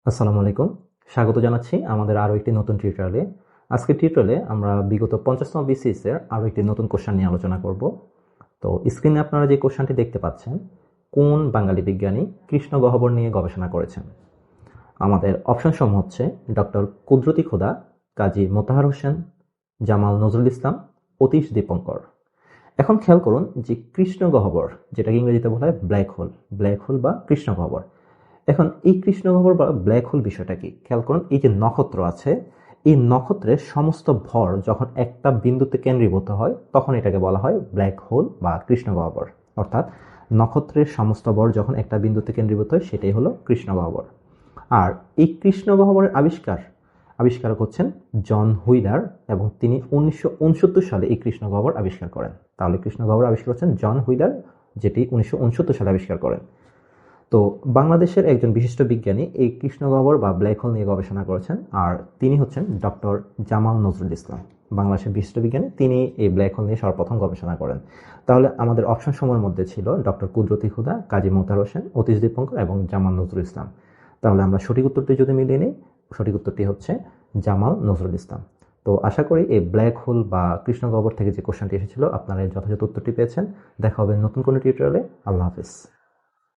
আসসালামু আলাইকুম। স্বাগত জানাচ্ছি আমাদের আরও একটি নতুন টিউটোরিয়ালে। আজকের টিউটোরিয়ালে আমরা বিগত 50তম BCS এর আরও একটি নতুন কোশ্চেন নিয়ে আলোচনা করব। তো স্ক্রিনে আপনারা যে কোশ্চেনটি দেখতে পাচ্ছেন, কোন বাঙালি বিজ্ঞানী কৃষ্ণ গহ্বর নিয়ে গবেষণা করেছেন? আমাদের অপশন সমূহ হচ্ছে ডক্টর কুদরতি খোদা, কাজী মোতাহার হোসেন, জামাল নজরুল ইসলাম, অতীশ দীপঙ্কর। এখন খেয়াল করুন যে কৃষ্ণ গহ্বর, যেটাকে ইংরেজিতে বলা হয় ব্ল্যাক হোল বা কৃষ্ণ গহ্বর। এখন এই কৃষ্ণ গহ্বর বা ব্ল্যাক হোল বিষয়টা কি? খেয়াল করুন, এই যে নক্ষত্র আছে, এই নক্ষত্রের সমস্ত ভর যখন একটা বিন্দুতে কেন্দ্রীভূত হয় তখন এটাকে বলা হয় ব্ল্যাক হোল বা কৃষ্ণ গহ্বর। অর্থাৎ নক্ষত্রের সমস্ত ভর যখন একটা বিন্দুতে কেন্দ্রীভূত হয় সেটাই হলো কৃষ্ণ গহ্বর। আর এই কৃষ্ণ গহ্বরের আবিষ্কারক হচ্ছেন জন হুইলার, এবং তিনি 1969 সালে এই কৃষ্ণ গহ্বর আবিষ্কার করেন। তাহলে কৃষ্ণ গহ্বর আবিষ্কার হচ্ছেন জন হুইলার, যেটি 1969 সালে আবিষ্কার করেন। তো বাংলাদেশের একজন বিশিষ্ট বিজ্ঞানী এই কৃষ্ণ গহ্বর বা ব্ল্যাক হোল নিয়ে গবেষণা করেছেন, আর তিনি হচ্ছেন ডক্টর জামাল নজরুল ইসলাম। বাংলাদেশের বিশিষ্ট বিজ্ঞানী, তিনি এই ব্ল্যাক হোল নিয়ে সর্বপ্রথম গবেষণা করেন। তাহলে আমাদের অপশন সময়ের মধ্যে ছিল ডক্টর কুদরতি খুদা, কাজী মোতাহার হোসেন, অতীশ দীপঙ্কর এবং জামাল নজরুল ইসলাম। তাহলে আমরা সঠিক উত্তরটি যদি মিলিয়ে নিই, সঠিক উত্তরটি হচ্ছে জামাল নজরুল ইসলাম। তো আশা করি এই ব্ল্যাক হোল বা কৃষ্ণ গহ্বর থেকে যে কোশ্চেনটি এসেছিল আপনারা যথাযথ উত্তরটি পেয়েছেন। দেখা হবে নতুন কোনো টিউটোরিয়ালে। আল্লাহ হাফিজ।